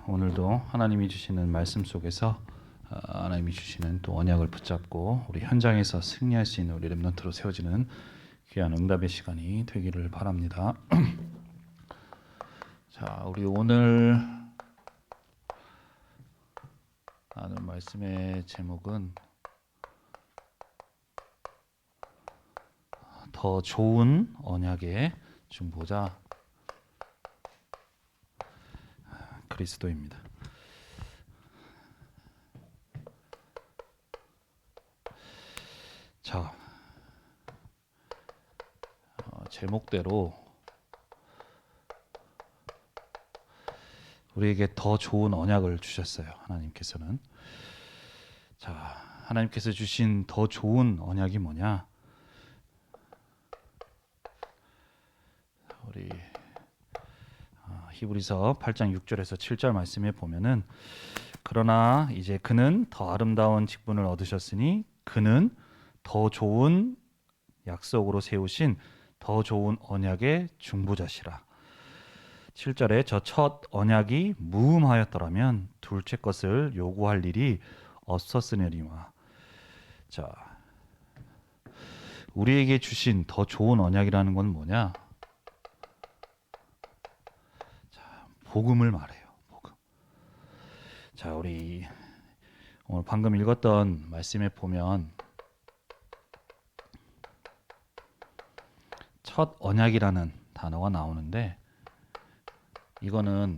오늘도 하나님이 주시는 말씀 속에서 하나님이 주시는 또 언약을 붙잡고 우리 현장에서 승리할 수 있는 우리 렘넌트로 세워지는 귀한 응답의 시간이 되기를 바랍니다. 자, 우리 오늘 나눌 말씀의 제목은 더 좋은 언약의 중보자 그리스도입니다. 자, 제목대로 우리에게 더 좋은 언약을 주셨어요. 하나님께서는. 자, 하나님께서 주신 더 좋은 언약이 뭐냐? 우리 히브리서 8장 6절에서 7절 말씀에 보면은 그러나 이제 그는 더 아름다운 직분을 얻으셨으니 그는 더 좋은 약속으로 세우신 더 좋은 언약의 중보자시라. 7절에 저 첫 언약이 무음하였더라면 둘째 것을 요구할 일이 없었으리니와. 자, 우리에게 주신 더 좋은 언약이라는 건 뭐냐? 자, 복음을 말해요. 복음. 자, 우리 오늘 방금 읽었던 말씀에 보면 첫 언약이라는 단어가 나오는데 이거는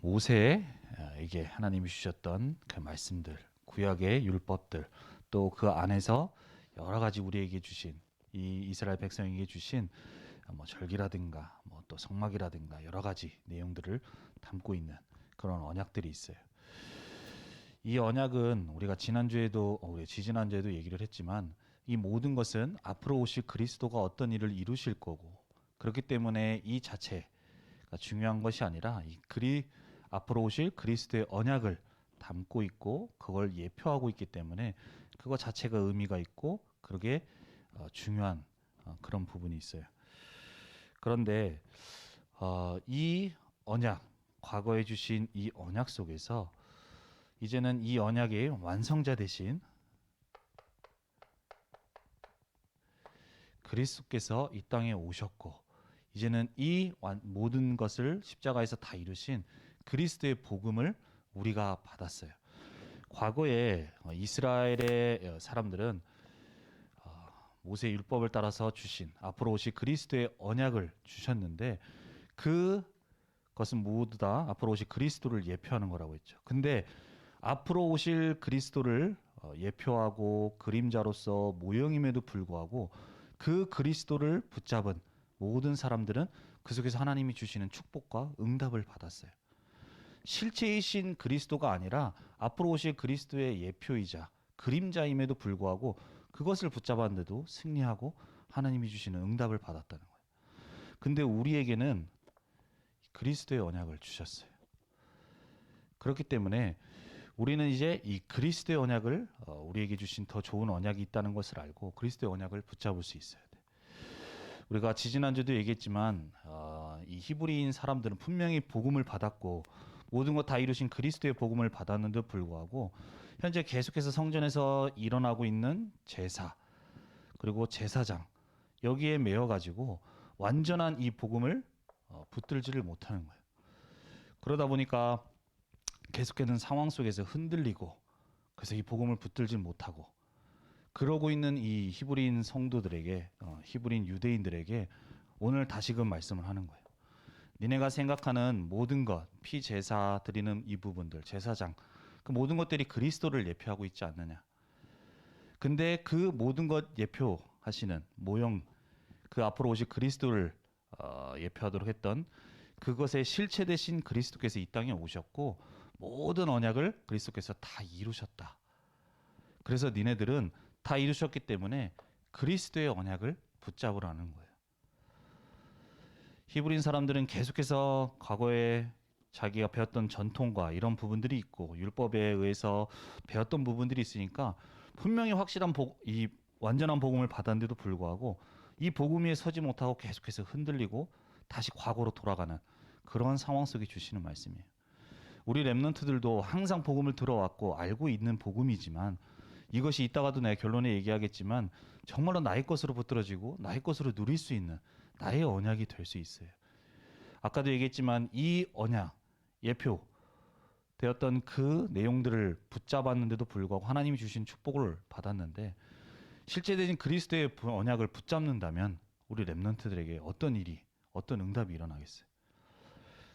모세에게 하나님이 주셨던 그 말씀들, 구약의 율법들, 또 그 안에서 여러 가지 우리에게 주신 이 이스라엘 백성에게 주신 뭐 절기라든가 뭐 또 성막이라든가 여러 가지 내용들을 담고 있는 그런 언약들이 있어요. 이 언약은 우리가 지난주에도 우리 지지난주에도 얘기를 했지만 이 모든 것은 앞으로 오실 그리스도가 어떤 일을 이루실 거고 그렇기 때문에 이 자체가 중요한 것이 아니라 앞으로 오실 그리스도의 언약을 담고 있고 그걸 예표하고 있기 때문에 그거 자체가 의미가 있고 그게 중요한 그런 부분이 있어요. 그런데 이 언약, 과거에 주신 이 언약 속에서 이제는 이 언약의 완성자 되신 그리스도께서 이 땅에 오셨고 이제는 이 모든 것을 십자가에서 다 이루신 그리스도의 복음을 우리가 받았어요. 과거에 이스라엘의 사람들은 모세 율법을 따라서 주신 앞으로 오실 그리스도의 언약을 주셨는데 그것은 모두 다 앞으로 오실 그리스도를 예표하는 거라고 했죠. 근데 앞으로 오실 그리스도를 예표하고 그림자로서 모형임에도 불구하고 그 그리스도를 붙잡은 모든 사람들은 그 속에서 하나님이 주시는 축복과 응답을 받았어요. 실체이신 그리스도가 아니라 앞으로 오실 그리스도의 예표이자 그림자임에도 불구하고 그것을 붙잡았는데도 승리하고 하나님이 주시는 응답을 받았다는 거예요. 근데 우리에게는 그리스도의 언약을 주셨어요. 그렇기 때문에 우리는 이제 이 그리스도의 언약을 우리에게 주신 더 좋은 언약이 있다는 것을 알고 그리스도의 언약을 붙잡을 수 있어야 돼. 우리가 지지난주도 얘기했지만 이 히브리인 사람들은 분명히 복음을 받았고 모든 것 다 이루신 그리스도의 복음을 받았는데도 불구하고 현재 계속해서 성전에서 일어나고 있는 제사 그리고 제사장 여기에 매여 가지고 완전한 이 복음을 붙들지를 못하는 거예요. 그러다 보니까 계속되는 상황 속에서 흔들리고 그래서 이 복음을 붙들지 못하고 그러고 있는 이 히브리인 성도들에게 히브리인 유대인들에게 오늘 다시금 말씀을 하는 거예요. 니네가 생각하는 모든 것, 피제사 드리는 이 부분들, 제사장 그 모든 것들이 그리스도를 예표하고 있지 않느냐. 근데 그 모든 것 예표하시는 모형 그 앞으로 오실 그리스도를 예표하도록 했던 그것의 실체 되신 그리스도께서 이 땅에 오셨고 모든 언약을 그리스도께서 다 이루셨다. 그래서 니네들은 다 이루셨기 때문에 그리스도의 언약을 붙잡으라는 거예요. 히브리인 사람들은 계속해서 과거에 자기가 배웠던 전통과 이런 부분들이 있고 율법에 의해서 배웠던 부분들이 있으니까 분명히 확실한 이 완전한 복음을 받았는데도 불구하고 이 복음 위에 서지 못하고 계속해서 흔들리고 다시 과거로 돌아가는 그런 상황 속에 주시는 말씀이에요. 우리 렘넌트들도 항상 복음을 들어왔고 알고 있는 복음이지만 이것이 이따가도 내 결론에 얘기하겠지만 정말로 나의 것으로 붙들어지고 나의 것으로 누릴 수 있는 나의 언약이 될 수 있어요. 아까도 얘기했지만 이 언약, 예표 되었던 그 내용들을 붙잡았는데도 불구하고 하나님이 주신 축복을 받았는데 실제적인 그리스도의 언약을 붙잡는다면 우리 렘넌트들에게 어떤 일이, 어떤 응답이 일어나겠어요.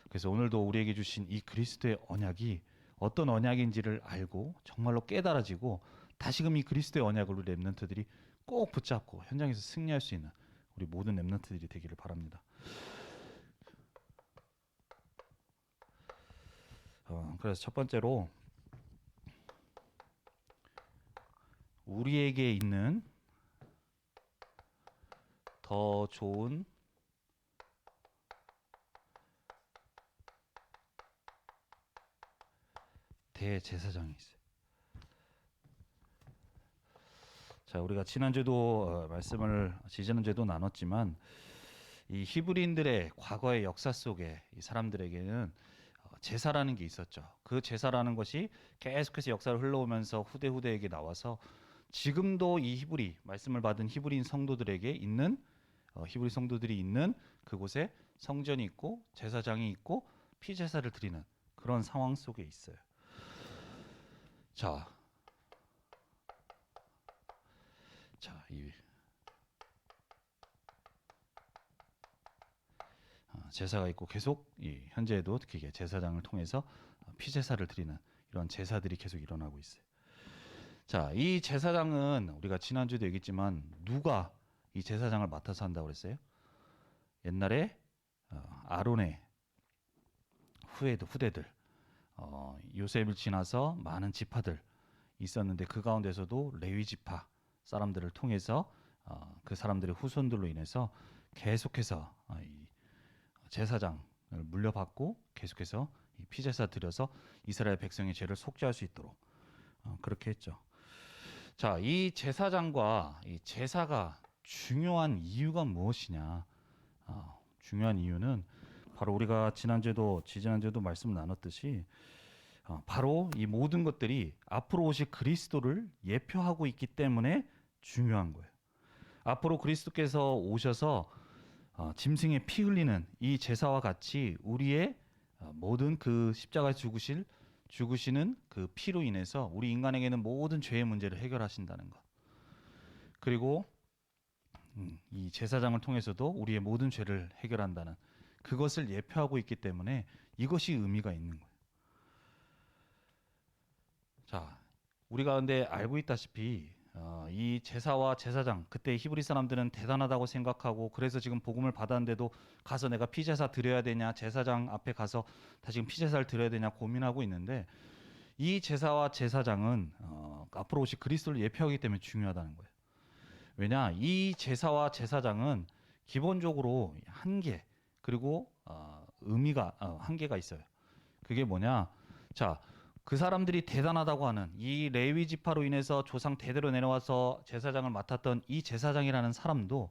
그래서 오늘도 우리에게 주신 이 그리스도의 언약이 어떤 언약인지를 알고 정말로 깨달아지고 다시금 이 그리스도의 언약을 우리 렘넌트들이 꼭 붙잡고 현장에서 승리할 수 있는 우리 모든 렘넌트들이 되기를 바랍니다. 그래서 첫 번째로 우리에게 있는 더 좋은 대제사장이 있어요. 자, 우리가 지난주도 지난주에도 나눴지만 이 히브리인들의 과거의 역사 속에 이 사람들에게는 제사라는 게 있었죠. 그 제사라는 것이 계속해서 역사를 흘러오면서 후대에게 나와서 지금도 이 말씀을 받은 히브리인 성도들에게 있는 히브리 성도들이 있는 그곳에 성전이 있고 제사장이 있고 피제사를 드리는 그런 상황 속에 있어요. 자, 이 제사가 있고 계속 현재에도 특히 제사장을 통해서 피제사를 드리는 이런 제사들이 계속 일어나고 있어요. 자, 이 제사장은 우리가 지난주에도 얘기했지만 누가 이 제사장을 맡아서 한다고 그랬어요? 옛날에 아론의 후대들 요셉을 지나서 많은 지파들 있었는데 그 가운데서도 레위 지파 사람들을 통해서 그 사람들의 후손들로 인해서 계속해서 이 제사장을 물려받고 계속해서 이 피제사 드려서 이스라엘 백성의 죄를 속죄할 수 있도록 그렇게 했죠. 자, 이 제사장과 이 제사가 중요한 이유가 무엇이냐? 중요한 이유는 바로 우리가 지난주에도 말씀을 나눴듯이 바로 이 모든 것들이 앞으로 오실 그리스도를 예표하고 있기 때문에 중요한 거예요. 앞으로 그리스도께서 오셔서 짐승의 피 흘리는 이 제사와 같이 우리의 모든 그 십자가에 죽으시는 그 피로 인해서 우리 인간에게는 모든 죄의 문제를 해결하신다는 것. 그리고 이 제사장을 통해서도 우리의 모든 죄를 해결한다는 그것을 예표하고 있기 때문에 이것이 의미가 있는 거예요. 자, 우리가 근데 알고 있다시피 이 제사와 제사장 그때 히브리 사람들은 대단하다고 생각하고 그래서 지금 복음을 받았는데도 가서 내가 피제사 드려야 되냐 제사장 앞에 가서 다시 피제사를 드려야 되냐 고민하고 있는데 이 제사와 제사장은 앞으로 오실 그리스도를 예표하기 때문에 중요하다는 거예요. 왜냐 이 제사와 제사장은 기본적으로 한계 그리고 의미가 한계가 있어요. 그게 뭐냐? 자, 그 사람들이 대단하다고 하는 이 레위 지파로 인해서 조상 대대로 내려와서 제사장을 맡았던 이 제사장이라는 사람도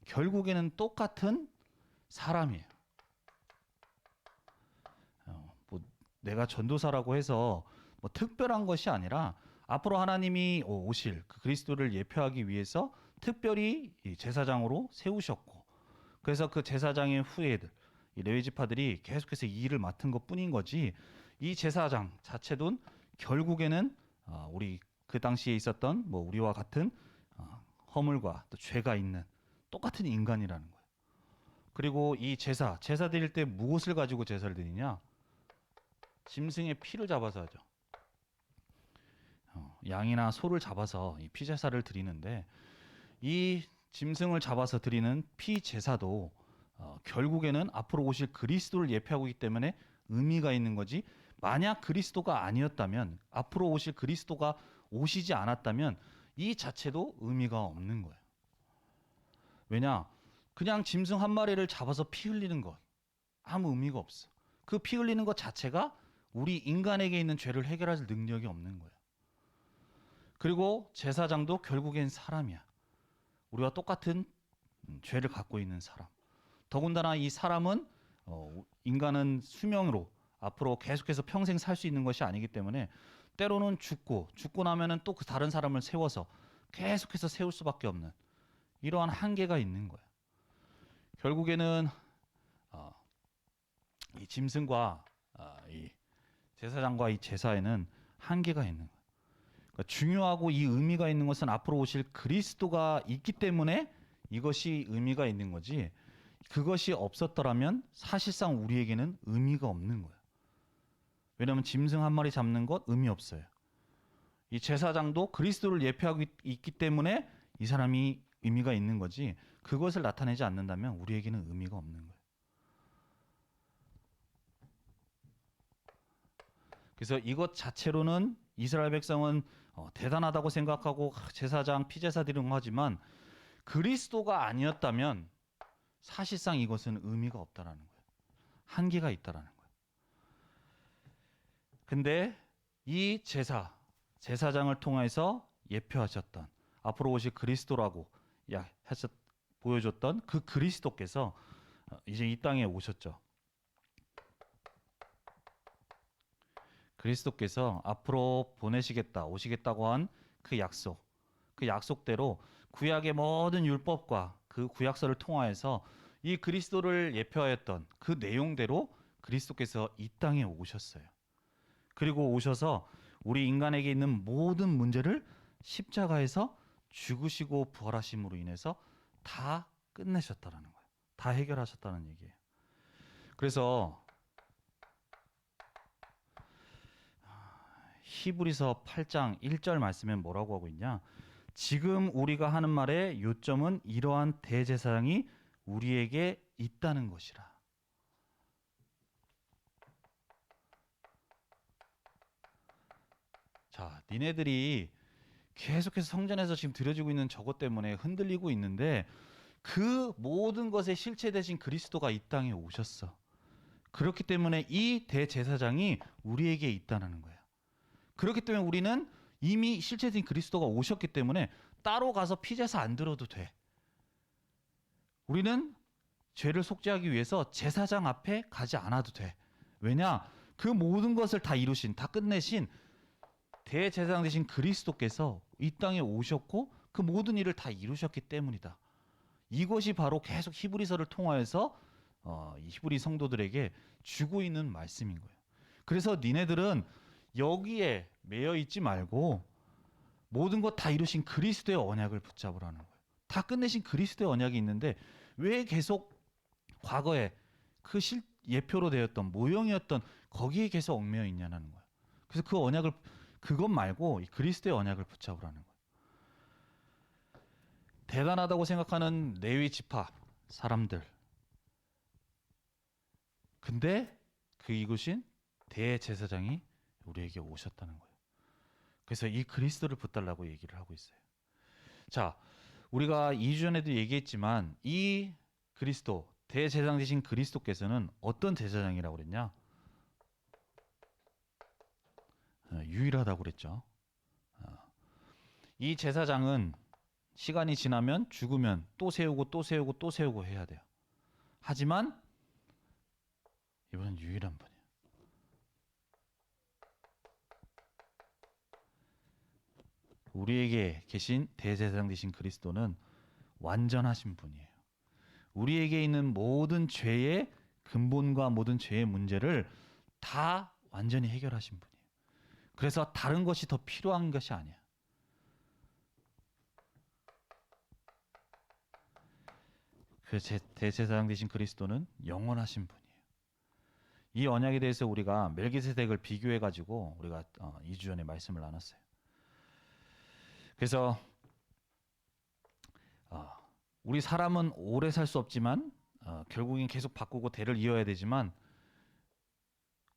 결국에는 똑같은 사람이에요. 뭐 내가 전도사라고 해서 뭐 특별한 것이 아니라 앞으로 하나님이 오실 그 그리스도를 예표하기 위해서 특별히 이 제사장으로 세우셨고 그래서 그 제사장의 후예들 이 레위 지파들이 계속해서 이 일을 맡은 것뿐인 거지 이 제사장 자체도 결국에는 우리 그 당시에 있었던 뭐 우리와 같은 허물과 또 죄가 있는 똑같은 인간이라는 거예요. 그리고 이 제사 드릴 때 무엇을 가지고 제사를 드리냐? 짐승의 피를 잡아서 하죠. 양이나 소를 잡아서 이 피제사를 드리는데 이 짐승을 잡아서 드리는 피제사도 결국에는 앞으로 오실 그리스도를 예표하고 있기 때문에 의미가 있는 거지. 만약 그리스도가 아니었다면 앞으로 오실 그리스도가 오시지 않았다면 이 자체도 의미가 없는 거예요. 왜냐? 그냥 짐승 한 마리를 잡아서 피 흘리는 것 아무 의미가 없어. 그 피 흘리는 것 자체가 우리 인간에게 있는 죄를 해결할 능력이 없는 거예요. 그리고 제사장도 결국엔 사람이야. 우리와 똑같은 죄를 갖고 있는 사람. 더군다나 이 사람은 인간은 수명으로 앞으로 계속해서 평생 살 수 있는 것이 아니기 때문에 때로는 죽고 나면은 또 그 다른 사람을 세워서 계속해서 세울 수밖에 없는 이러한 한계가 있는 거예요. 결국에는 이 짐승과 이 제사장과 이 제사에는 한계가 있는 거예요. 그러니까 중요하고 이 의미가 있는 것은 앞으로 오실 그리스도가 있기 때문에 이것이 의미가 있는 거지, 그것이 없었더라면 사실상 우리에게는 의미가 없는 거예요. 왜냐하면 짐승 한 마리 잡는 것 의미 없어요. 이 제사장도 그리스도를 예표하고 있기 때문에 이 사람이 의미가 있는 거지, 그것을 나타내지 않는다면 우리에게는 의미가 없는 거예요. 그래서 이것 자체로는 이스라엘 백성은 대단하다고 생각하고 제사장, 피제사 드리는 거 하지만 그리스도가 아니었다면 사실상 이것은 의미가 없다라는 거예요. 한계가 있다라는 거예요. 근데 이 제사장을 통해서 예표하셨던 앞으로 오실 그리스도라고 보여줬던 그 그리스도께서 이제 이 땅에 오셨죠. 그리스도께서 앞으로 오시겠다고 한 그 약속대로 구약의 모든 율법과 그 구약서를 통하여서 이 그리스도를 예표하였던 그 내용대로 그리스도께서 이 땅에 오셨어요. 그리고 오셔서 우리 인간에게 있는 모든 문제를 십자가에서 죽으시고 부활하심으로 인해서 다 끝내셨다라는 거예요. 다 해결하셨다는 얘기예요. 그래서 히브리서 8장 1절 말씀에 뭐라고 하고 있냐? 지금 우리가 하는 말의 요점은 이러한 대제사장이 우리에게 있다는 것이라. 자, 니네들이 계속해서 성전에서 지금 드려지고 있는 저것 때문에 흔들리고 있는데 그 모든 것의 실체 되신 그리스도가 이 땅에 오셨어. 그렇기 때문에 이 대제사장이 우리에게 있다는 거야. 그렇기 때문에 우리는 이미 실체된 그리스도가 오셨기 때문에 따로 가서 피제사 안 드려도 돼. 우리는 죄를 속죄하기 위해서 제사장 앞에 가지 않아도 돼. 왜냐? 그 모든 것을 다 이루신, 다 끝내신 대제사장 되신 그리스도께서 이 땅에 오셨고 그 모든 일을 다 이루셨기 때문이다. 이것이 바로 계속 히브리서를 통하여서 이 히브리 성도들에게 주고 있는 말씀인 거예요. 그래서 니네들은 여기에 매여 있지 말고 모든 것 다 이루신 그리스도의 언약을 붙잡으라는 거예요. 다 끝내신 그리스도의 언약이 있는데 왜 계속 과거에 그 예표로 되었던 모형이었던 거기에 계속 얽매여 있냐는 거예요. 그래서 그 언약을, 그것 말고 이 그리스도의 언약을 붙잡으라는 거예요. 대단하다고 생각하는 레위 지파 사람들, 근데 그 이구신 대제사장이 우리에게 오셨다는 거예요. 그래서 이 그리스도를 붙달라고 얘기를 하고 있어요. 자, 우리가 2주 전에도 얘기했지만 이 그리스도, 대제사장 되신 그리스도께서는 어떤 제사장이라고 그랬냐? 유일하다고 그랬죠. 이 제사장은 시간이 지나면 죽으면 또 세우고 또 세우고 또 세우고 해야 돼요. 하지만 이분은 유일한 분이에요. 우리에게 계신 대제사장 되신 그리스도는 완전하신 분이에요. 우리에게 있는 모든 죄의 근본과 모든 죄의 문제를 다 완전히 해결하신 분이에요. 그래서 다른 것이 더 필요한 것이 아니야. 그 대제사장 되신 그리스도는 영원하신 분이에요. 이 언약에 대해서 우리가 멜기세덱을 비교해 가지고 우리가 2주 전에 말씀을 나눴어요. 그래서 우리 사람은 오래 살 수 없지만 결국엔 계속 바꾸고 대를 이어야 되지만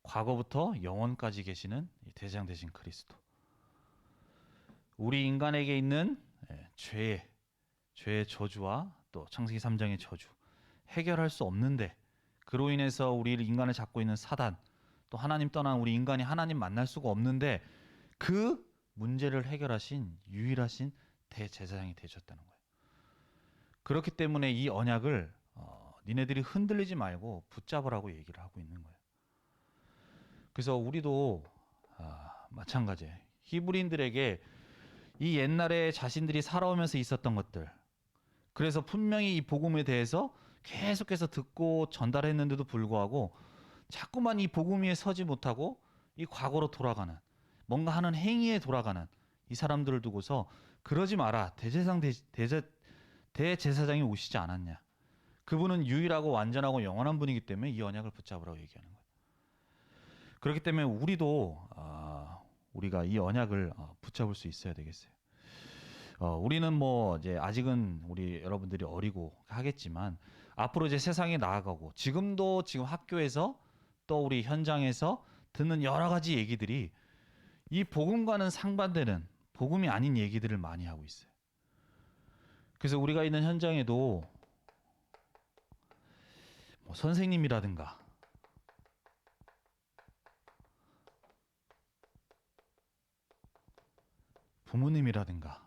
과거부터 영원까지 계시는 대제사장 되신 그리스도, 우리 인간에게 있는 죄의 저주와 또 창세기 3장의 저주 해결할 수 없는데, 그로 인해서 우리 인간을 잡고 있는 사단, 또 하나님 떠난 우리 인간이 하나님 만날 수가 없는데 그 문제를 해결하신 유일하신 대제사장이 되셨다는 거예요. 그렇기 때문에 이 언약을 니네들이 흔들리지 말고 붙잡으라고 얘기를 하고 있는 거예요. 그래서 우리도 마찬가지예요. 히브리인들에게 이 옛날에 자신들이 살아오면서 있었던 것들, 그래서 분명히 이 복음에 대해서 계속해서 듣고 전달했는데도 불구하고 자꾸만 이 복음 위에 서지 못하고 이 과거로 돌아가는, 뭔가 하는 행위에 돌아가는 이 사람들을 두고서 그러지 마라. 대제사장이 오시지 않았냐. 그분은 유일하고 완전하고 영원한 분이기 때문에 이 언약을 붙잡으라고 얘기하는 거예요. 그렇기 때문에 우리도 우리가 이 언약을 붙잡을 수 있어야 되겠어요. 우리는 뭐 이제 아직은 우리 여러분들이 어리고 하겠지만 앞으로 이제 세상에 나아가고 지금 학교에서 또 우리 현장에서 듣는 여러 가지 얘기들이 이 복음과는 상반되는 복음이 아닌 얘기들을 많이 하고 있어요. 그래서 우리가 있는 현장에도 뭐 선생님이라든가 부모님이라든가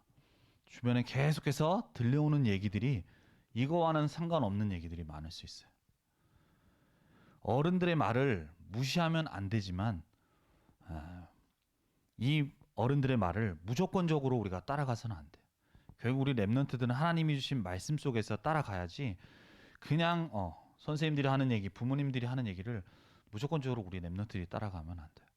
주변에 계속해서 들려오는 얘기들이 이거와는 상관없는 얘기들이 많을 수 있어요. 어른들의 말을 무시하면 안 되지만 이 어른들의 말을 무조건적으로 우리가 따라가서는 안 돼요. 결국 우리 랩런트들은 하나님이 주신 말씀 속에서 따라가야지 그냥 선생님들이 하는 얘기, 부모님들이 하는 얘기를 무조건적으로 우리 랩런트들이 따라가면 안 돼요.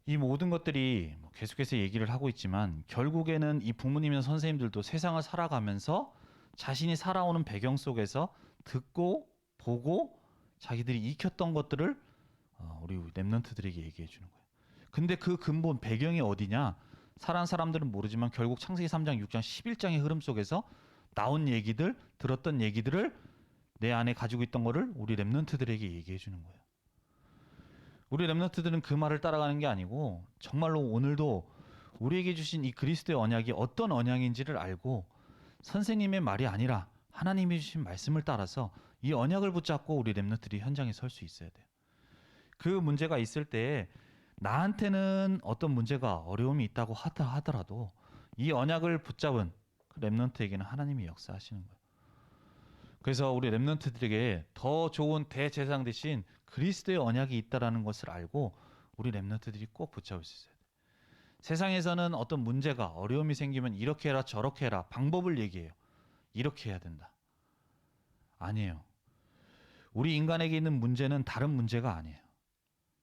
이 모든 것들이 계속해서 얘기를 하고 있지만 결국에는 이 부모님이나 선생님들도 세상을 살아가면서 자신이 살아오는 배경 속에서 듣고 보고 자기들이 익혔던 것들을 우리 랩런트들에게 얘기해 주는 거예요. 근데 그 근본 배경이 어디냐? 살아난 사람들은 모르지만 결국 창세기 3장, 6장, 11장의 흐름 속에서 나온 얘기들, 들었던 얘기들을 내 안에 가지고 있던 거를 우리 랩런트들에게 얘기해 주는 거예요. 우리 랩런트들은 그 말을 따라가는 게 아니고 정말로 오늘도 우리에게 주신 이 그리스도의 언약이 어떤 언약인지를 알고 선생님의 말이 아니라 하나님이 주신 말씀을 따라서 이 언약을 붙잡고 우리 랩런트들이 현장에 설 수 있어야 돼요. 그 문제가 있을 때 나한테는 어떤 문제가 어려움이 있다고 하더라도 이 언약을 붙잡은 그 랩런트에게는 하나님이 역사하시는 거예요. 그래서 우리 랩런트들에게 더 좋은 대제사장 대신 그리스도의 언약이 있다라는 것을 알고 우리 랩런트들이 꼭 붙잡을 수 있어야 돼요. 세상에서는 어떤 문제가 어려움이 생기면 이렇게 해라 저렇게 해라 방법을 얘기해요. 이렇게 해야 된다. 아니에요. 우리 인간에게 있는 문제는 다른 문제가 아니에요.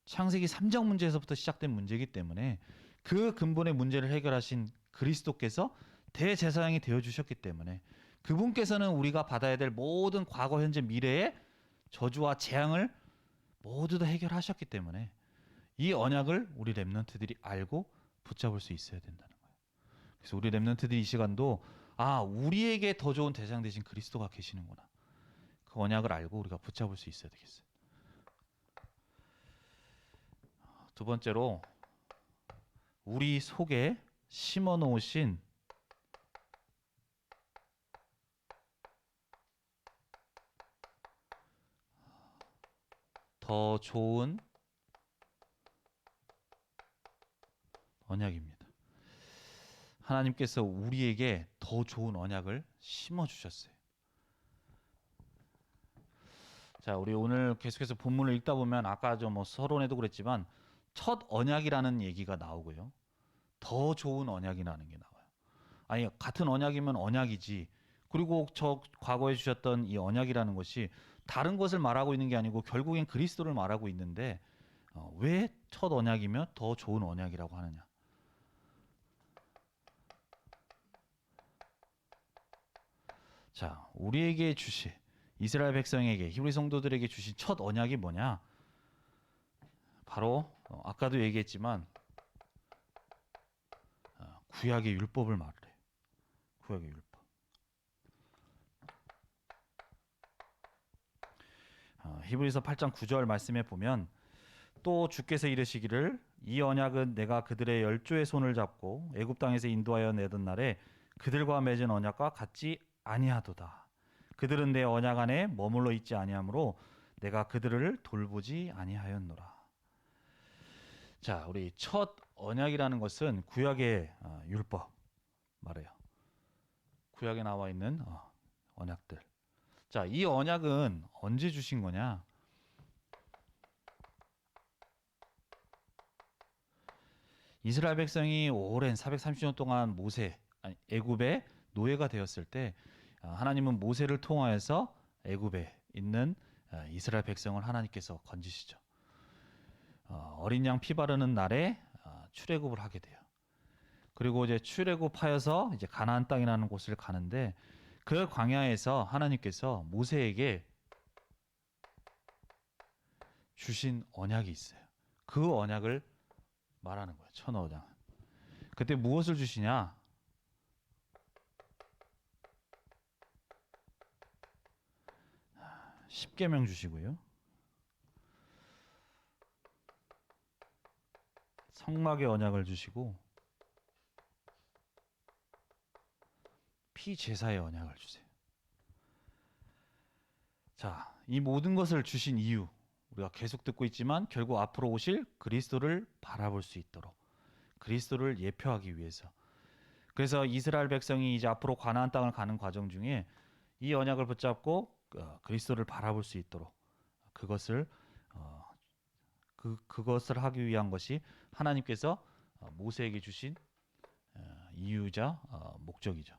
창세기 3장 문제에서부터 시작된 문제이기 때문에 그 근본의 문제를 해결하신 그리스도께서 대제사장이 되어주셨기 때문에 그분께서는 우리가 받아야 될 모든 과거, 현재, 미래의 저주와 재앙을 모두 다 해결하셨기 때문에 이 언약을 우리 랩런트들이 알고 붙잡을 수 있어야 된다는 거예요. 그래서 우리 랩런트들이 이 시간도 우리에게 더 좋은 대장 되신 그리스도가 계시는구나. 그 언약을 알고 우리가 붙잡을 수 있어야 되겠어요. 두 번째로 우리 속에 심어 놓으신 더 좋은 언약입니다. 하나님께서 우리에게 더 좋은 언약을 심어 주셨어요. 자, 우리 오늘 계속해서 본문을 읽다 보면 아까 서론에도 그랬지만 첫 언약이라는 얘기가 나오고요. 더 좋은 언약이라는 게 나와요. 아니, 같은 언약이면 언약이지. 그리고 저 과거에 주셨던 이 언약이라는 것이 다른 것을 말하고 있는 게 아니고 결국엔 그리스도를 말하고 있는데 왜 첫 언약이며 더 좋은 언약이라고 하느냐? 자, 우리에게 주신 이스라엘 백성에게 히브리 성도들에게 주신 첫 언약이 뭐냐? 바로 아까도 얘기했지만 구약의 율법을 말해요. 구약의 율법. 히브리서 8장 9절 말씀에 보면 또 주께서 이르시기를 이 언약은 내가 그들의 열조의 손을 잡고 애굽 땅에서 인도하여 내던 날에 그들과 맺은 언약과 같지 아니하도다. 그들은 내 언약 안에 머물러 있지 아니하므로 내가 그들을 돌보지 아니하였노라. 자, 우리 첫 언약이라는 것은 구약의 율법 말해요. 구약에 나와 있는 언약들. 자, 이 언약은 언제 주신 거냐? 이스라엘 백성이 오랜 430년 동안 애굽의 노예가 되었을 때 하나님은 모세를 통하여서 애굽에 있는 이스라엘 백성을 하나님께서 건지시죠. 어린 양 피 바르는 날에 출애굽을 하게 돼요. 그리고 이제 출애굽하여서 이제 가나안 땅이라는 곳을 가는데 그 광야에서 하나님께서 모세에게 주신 언약이 있어요. 그 언약을 말하는 거예요. 천언약. 그때 무엇을 주시냐? 십계명 주시고요. 성막의 언약을 주시고 피제사의 언약을 주세요. 자, 이 모든 것을 주신 이유 우리가 계속 듣고 있지만 결국 앞으로 오실 그리스도를 바라볼 수 있도록 그리스도를 예표하기 위해서. 그래서 이스라엘 백성이 이제 앞으로 가나안 땅을 가는 과정 중에 이 언약을 붙잡고 그리스도를 바라볼 수 있도록 그것을 그것을 하기 위한 것이 하나님께서 모세에게 주신 이유자 목적이죠.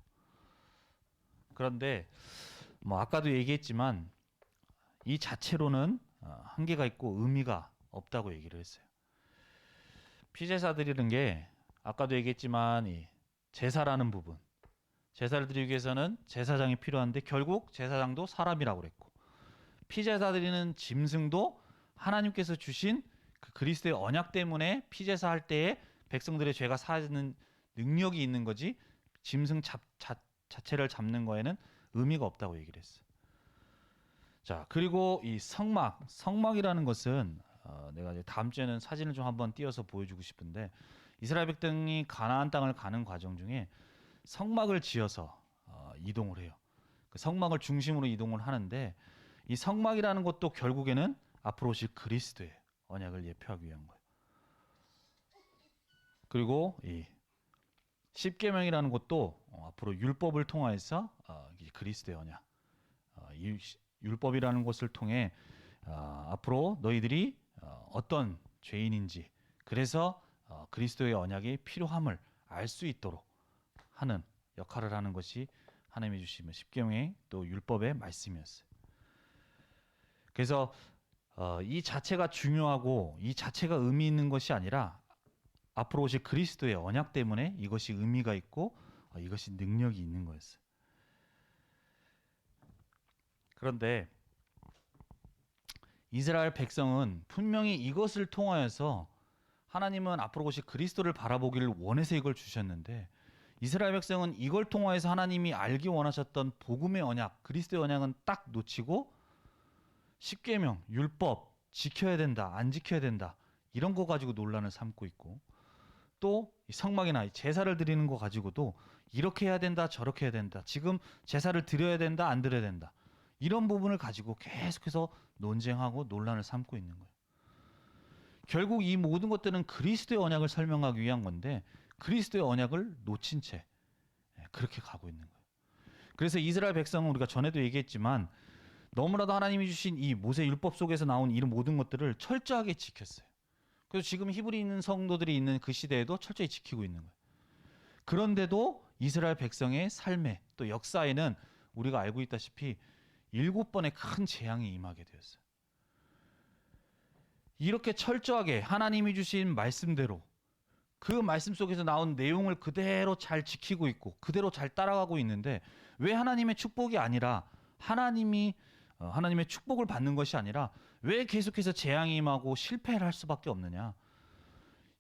그런데 뭐 아까도 얘기했지만 이 자체로는 한계가 있고 의미가 없다고 얘기를 했어요. 피제사 드리는 게 아까도 얘기했지만 이 제사라는 부분, 제사를 드리기 위해서는 제사장이 필요한데 결국 제사장도 사람이라고 그랬고 피제사 드리는 짐승도 하나님께서 주신 그 그리스도의 언약 때문에 피제사 할 때에 백성들의 죄가 사하는 능력이 있는 거지 짐승 자체를 잡는 거에는 의미가 없다고 얘기를 했어요. 자, 그리고 이 성막이라는 것은 내가 이제 다음 주에는 사진을 좀 한번 띄어서 보여주고 싶은데 이스라엘 백성이 가나안 땅을 가는 과정 중에 성막을 지어서 이동을 해요. 그 성막을 중심으로 이동을 하는데 이 성막이라는 것도 결국에는 앞으로 오실 그리스도의 언약을 예표하기 위한 거예요. 그리고 이 십계명이라는 것도 앞으로 율법을 통하여서 그리스도의 언약, 율법이라는 것을 통해 앞으로 너희들이 어떤 죄인인지 그래서 그리스도의 언약이 필요함을 알 수 있도록 하는 역할을 하는 것이 하나님이 주시는 십계명의 또 율법의 말씀이었어요. 그래서 이 자체가 중요하고 이 자체가 의미 있는 것이 아니라 앞으로 오실 그리스도의 언약 때문에 이것이 의미가 있고 이것이 능력이 있는 거였어요. 그런데 이스라엘 백성은 분명히 이것을 통하여서 하나님은 앞으로 오실 그리스도를 바라보기를 원해서 이걸 주셨는데 이스라엘 백성은 이걸 통하여서 하나님이 알기 원하셨던 복음의 언약, 그리스도의 언약은 딱 놓치고 십계명, 율법 지켜야 된다, 안 지켜야 된다 이런 거 가지고 논란을 삼고 있고 또 성막이나 제사를 드리는 거 가지고도 이렇게 해야 된다, 저렇게 해야 된다, 지금 제사를 드려야 된다, 안 드려야 된다 이런 부분을 가지고 계속해서 논쟁하고 논란을 삼고 있는 거예요. 결국 이 모든 것들은 그리스도의 언약을 설명하기 위한 건데 그리스도의 언약을 놓친 채 그렇게 가고 있는 거예요. 그래서 이스라엘 백성은 우리가 전에도 얘기했지만 너무나도 하나님이 주신 이 모세 율법 속에서 나온 이 모든 것들을 철저하게 지켰어요. 그래서 지금 히브리 있는 성도들이 있는 그 시대에도 철저히 지키고 있는 거예요. 그런데도 이스라엘 백성의 삶에 또 역사에는 우리가 알고 있다시피 7번의 큰 재앙이 임하게 되었어요. 이렇게 철저하게 하나님이 주신 말씀대로 그 말씀 속에서 나온 내용을 그대로 잘 지키고 있고 그대로 잘 따라가고 있는데 왜 하나님의 축복이 아니라 하나님의 축복을 받는 것이 아니라 왜 계속해서 재앙이 임하고 실패를 할 수밖에 없느냐?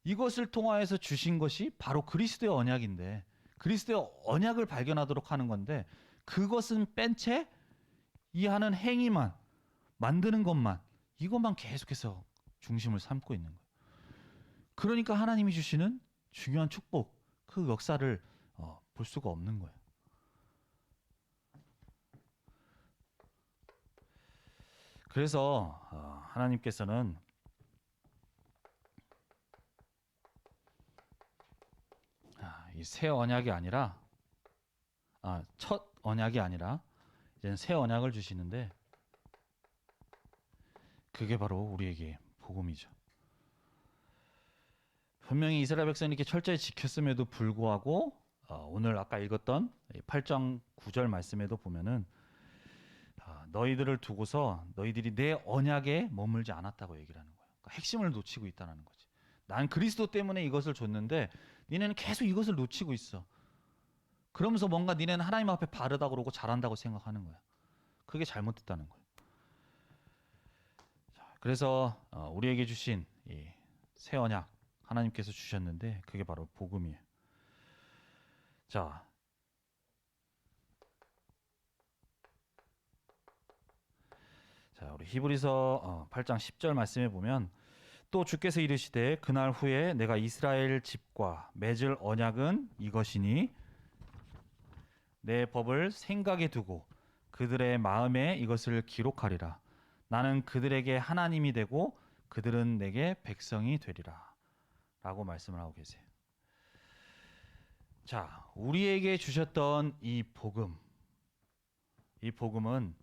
이것을 통하여서 주신 것이 바로 그리스도의 언약인데 그리스도의 언약을 발견하도록 하는 건데 그것은 뺀 채 이 하는 행위만 만드는 것만 이것만 계속해서 중심을 삼고 있는 거예요. 그러니까 하나님이 주시는 중요한 축복 그 역사를 볼 수가 없는 거예요. 그래서 하나님께서는 이 새 언약이 아니라 첫 언약이 아니라 이제는 새 언약을 주시는데 그게 바로 우리에게 복음이죠. 분명히 이스라엘 백성이 이렇게 철저히 지켰음에도 불구하고 오늘 아까 읽었던 8장 9절 말씀에도 보면은 너희들을 두고서 너희들이 내 언약에 머물지 않았다고 얘기를 하는 거예요. 그러니까 핵심을 놓치고 있다는 거지. 난 그리스도 때문에 이것을 줬는데 니네는 계속 이것을 놓치고 있어. 그러면서 뭔가 니네는 하나님 앞에 바르다고 그러고 잘한다고 생각하는 거야. 그게 잘못됐다는 거예요. 그래서 우리에게 주신 이 새 언약 하나님께서 주셨는데 그게 바로 복음이에요. 자, 우리 히브리서 8장 10절 말씀에 보면 또 주께서 이르시되 그날 후에 내가 이스라엘 집과 맺을 언약은 이것이니 내 법을 생각에 두고 그들의 마음에 이것을 기록하리라. 나는 그들에게 하나님이 되고 그들은 내게 백성이 되리라. 라고 말씀을 하고 계세요. 자, 우리에게 주셨던 이 복음은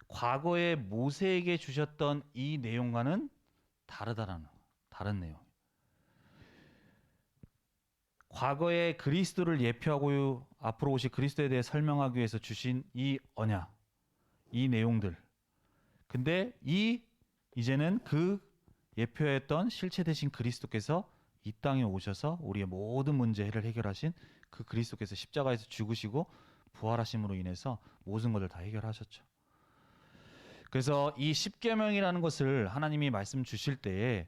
과거에 모세에게 주셨던 이 내용과는 다른 내용. 과거에 그리스도를 예표하고 앞으로 오실 그리스도에 대해 설명하기 위해서 주신 이 언약, 이 내용들. 근데 이제는 그 예표했던 실체 되신 그리스도께서 이 땅에 오셔서 우리의 모든 문제를 해결하신 그 그리스도께서 십자가에서 죽으시고 부활하심으로 인해서 모든 것을 다 해결하셨죠. 그래서 이 십계명이라는 것을 하나님이 말씀 주실 때에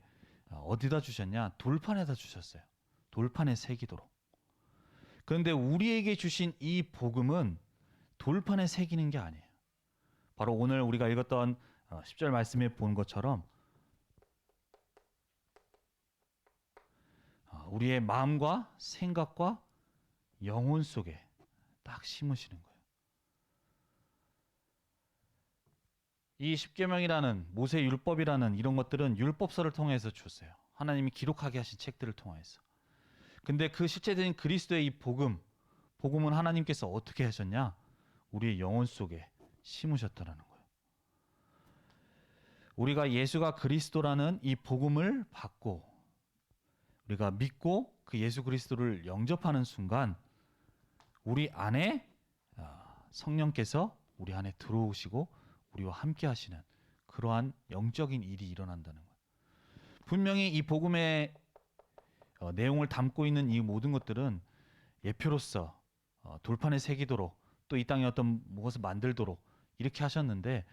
어디다 주셨냐? 돌판에다 주셨어요. 돌판에 새기도록. 그런데 우리에게 주신 이 복음은 돌판에 새기는 게 아니에요. 바로 오늘 우리가 읽었던 10절 말씀에 본 것처럼 우리의 마음과 생각과 영혼 속에 딱 심으시는 거예요. 이 십계명이라는 모세 율법이라는 이런 것들은 율법서를 통해서 줬어요. 하나님이 기록하게 하신 책들을 통해서. 근데 그 실제된 그리스도의 이 복음은 하나님께서 어떻게 하셨냐? 우리의 영혼 속에 심으셨다라는 거예요. 우리가 예수가 그리스도라는 이 복음을 받고 우리가 믿고 그 예수 그리스도를 영접하는 순간 우리 안에 성령께서 우리 안에 들어오시고 우리와 함께 하시는 그러한 영적인 일이 일어난다는 거예요. 분명히 이 복음의 내용을 담고 있는 이 모든 것들은 예표로서 돌판에 새기도록 또 이 땅에 어떤 무엇을 만들도록 이렇게 하셨는데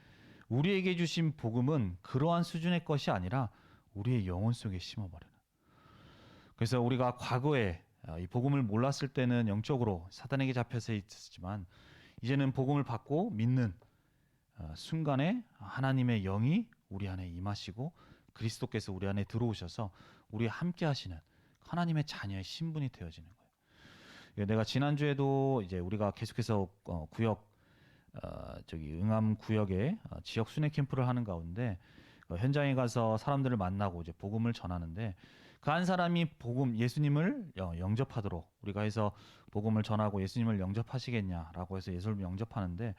우리에게 주신 복음은 그러한 수준의 것이 아니라 우리의 영혼 속에 심어버리는. 그래서 우리가 과거에 이 복음을 몰랐을 때는 영적으로 사단에게 잡혀서 있었지만 이제는 복음을 받고 믿는 순간에 하나님의 영이 우리 안에 임하시고 그리스도께서 우리 안에 들어오셔서 우리와 함께 하시는 하나님의 자녀의 신분이 되어지는 거예요. 내가 지난주에도 이제 우리가 계속해서 구역 응암 구역에 지역 순회 캠프를 하는 가운데 현장에 가서 사람들을 만나고 이제 복음을 전하는데 그 한 사람이 예수님을 영접하도록 우리가 해서 복음을 전하고 예수님을 영접하시겠냐라고 해서 예수를 영접하는데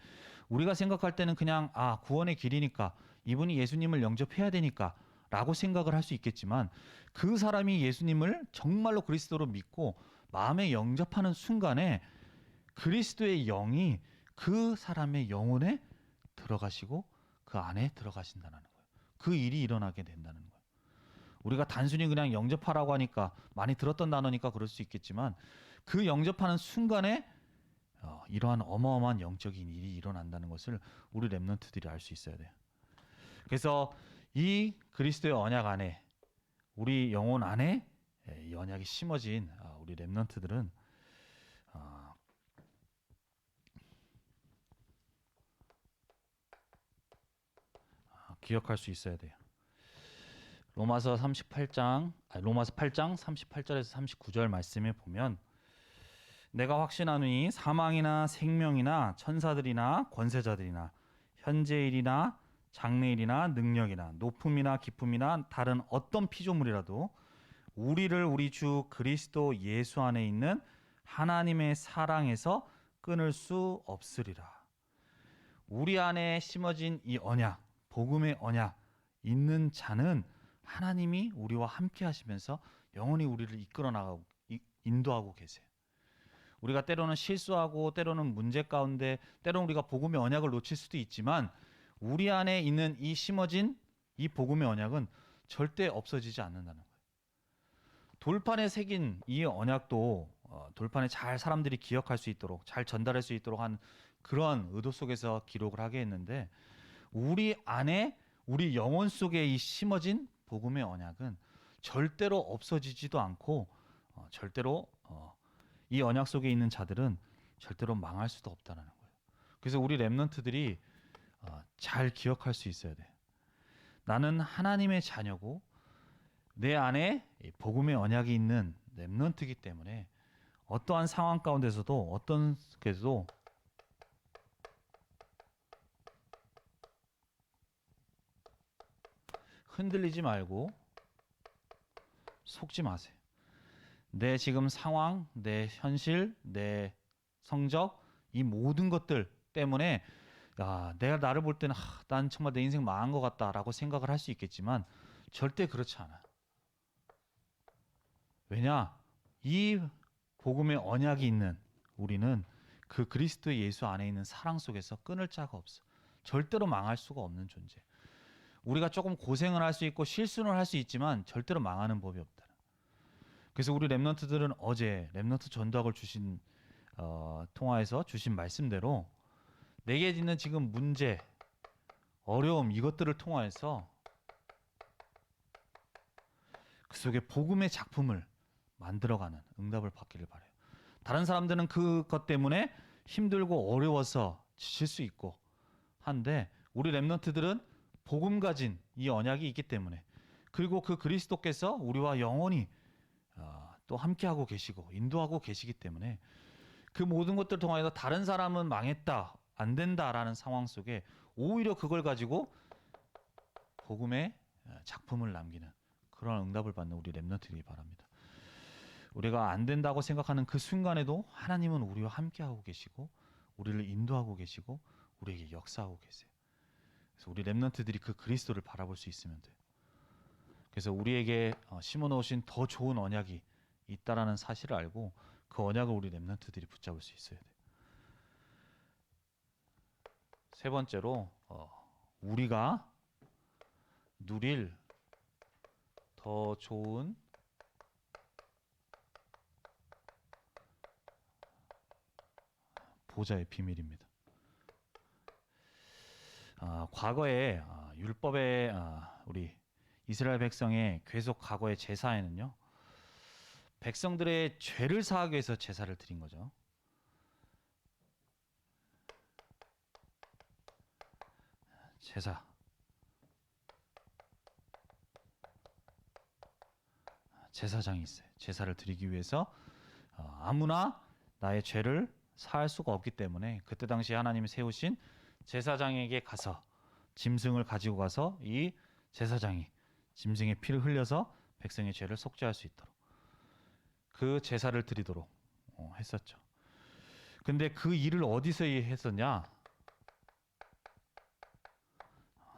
우리가 생각할 때는 그냥 구원의 길이니까 이분이 예수님을 영접해야 되니까 라고 생각을 할 수 있겠지만 그 사람이 예수님을 정말로 그리스도로 믿고 마음에 영접하는 순간에 그리스도의 영이 그 사람의 영혼에 들어가시고 그 안에 들어가신다는 거예요. 그 일이 일어나게 된다는 거예요. 우리가 단순히 그냥 영접하라고 하니까 많이 들었던 단어니까 그럴 수 있겠지만 그 영접하는 순간에 이러한 어마어마한 영적인 일이 일어난다는 것을 우리 렘넌트들이 알 수 있어야 돼요. 그래서 이 그리스도의 언약 안에 우리 영혼 안에 이 언약이 심어진 우리 렘넌트들은 기억할 수 있어야 돼요. 로마서 8장 38절에서 39절 말씀에 보면 내가 확신하노니 사망이나 생명이나 천사들이나 권세자들이나 현재일이나 장래일이나 능력이나 높음이나 깊음이나 다른 어떤 피조물이라도 우리를 우리 주 그리스도 예수 안에 있는 하나님의 사랑에서 끊을 수 없으리라. 우리 안에 심어진 이 언약, 복음의 언약 있는 자는 하나님이 우리와 함께 하시면서 영원히 우리를 이끌어 나가고 인도하고 계세요. 우리가 때로는 실수하고 때로는 문제 가운데 때로는 우리가 복음의 언약을 놓칠 수도 있지만 우리 안에 있는 이 심어진 이 복음의 언약은 절대 없어지지 않는다는 거예요. 돌판에 새긴 이 언약도 돌판에 잘 사람들이 기억할 수 있도록 잘 전달할 수 있도록 한 그런 의도 속에서 기록을 하게 했는데 우리 안에 우리 영혼 속에 이 심어진 복음의 언약은 절대로 없어지지도 않고 절대로 이 언약 속에 있는 자들은 절대로 망할 수도 없다는 거예요. 그래서 우리 렘넌트들이 잘 기억할 수 있어야 돼. 나는 하나님의 자녀고 내 안에 복음의 언약이 있는 렘넌트이기 때문에 어떠한 상황 가운데서도 어떤 게도 흔들리지 말고 속지 마세요. 내 지금 상황, 내 현실, 내 성적 이 모든 것들 때문에 내가 나를 볼 때는 난 정말 내 인생 망한 것 같다라고 생각을 할 수 있겠지만 절대 그렇지 않아요. 왜냐? 이 복음의 언약이 있는 우리는 그 그리스도 예수 안에 있는 사랑 속에서 끊을 자가 없어. 절대로 망할 수가 없는 존재. 우리가 조금 고생을 할 수 있고 실수를 할 수 있지만 절대로 망하는 법이 없다. 그래서 우리 렘넌트들은 어제 렘넌트 전도학을 주신 통화에서 주신 말씀대로 내게 있는 지금 문제, 어려움 이것들을 통하여서 그 속에 복음의 작품을 만들어가는 응답을 받기를 바라요. 다른 사람들은 그것 때문에 힘들고 어려워서 지칠 수 있고 한데 우리 렘넌트들은 복음 가진 이 언약이 있기 때문에 그리고 그 그리스도께서 우리와 영원히 또 함께하고 계시고 인도하고 계시기 때문에 그 모든 것들을 통하여서 다른 사람은 망했다, 안 된다라는 상황 속에 오히려 그걸 가지고 복음의 작품을 남기는 그런 응답을 받는 우리 렘넌트들이 바랍니다. 우리가 안 된다고 생각하는 그 순간에도 하나님은 우리와 함께하고 계시고 우리를 인도하고 계시고 우리에게 역사하고 계세요. 그래서 우리 렘넌트들이 그 그리스도를 바라볼 수 있으면 돼요. 그래서 우리에게 심어놓으신 더 좋은 언약이 있다라는 사실을 알고 그 언약을 우리 렘넌트들이 붙잡을 수 있어야 돼요. 세 번째로 우리가 누릴 더 좋은 보좌의 비밀입니다. 과거에 율법의 우리 이스라엘 백성의 계속 과거의 제사에는요. 백성들의 죄를 사하기 위해서 제사를 드린 거죠. 제사장이 있어요. 제사를 드리기 위해서 아무나 나의 죄를 사할 수가 없기 때문에 그때 당시 하나님이 세우신 제사장에게 가서 짐승을 가지고 가서 이 제사장이 짐승의 피를 흘려서 백성의 죄를 속죄할 수 있도록 그 제사를 드리도록 했었죠. 근데 그 일을 어디서 했었냐?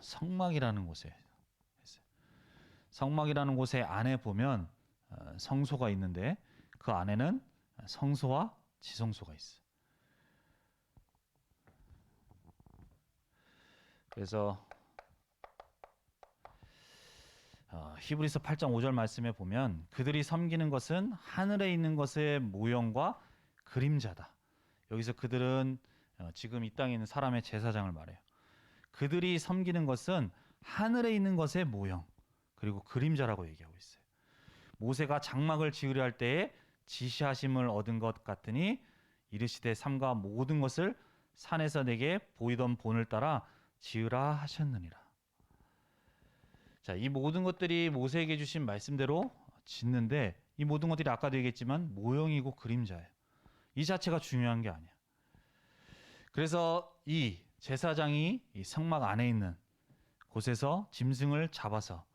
성막이라는 곳에 했어요. 성막이라는 곳에 안에 보면 성소가 있는데 그 안에는 성소와 지성소가 있어요. 그래서 히브리서 8장 5절 말씀에 보면 그들이 섬기는 것은 하늘에 있는 것의 모형과 그림자다. 여기서 그들은 지금 이 땅에 있는 사람의 제사장을 말해요. 그들이 섬기는 것은 하늘에 있는 것의 모형 그리고 그림자라고 얘기하고 있어요. 모세가 장막을 지으려 할 때에 지시하심을 얻은 것 같으니 이르시되 삼가 모든 것을 산에서 내게 보이던 본을 따라 지으라 하셨느니라. 자, 이 모든 것들이 모세에게 주신 말씀대로 짓는데 이 모든 것들이 아까도 얘기했지만 모형이고 그림자예요. 이 자체가 중요한 게 아니야. 그래서 이 제사장이 이 성막 안에 있는 곳에서 짐승을 잡아서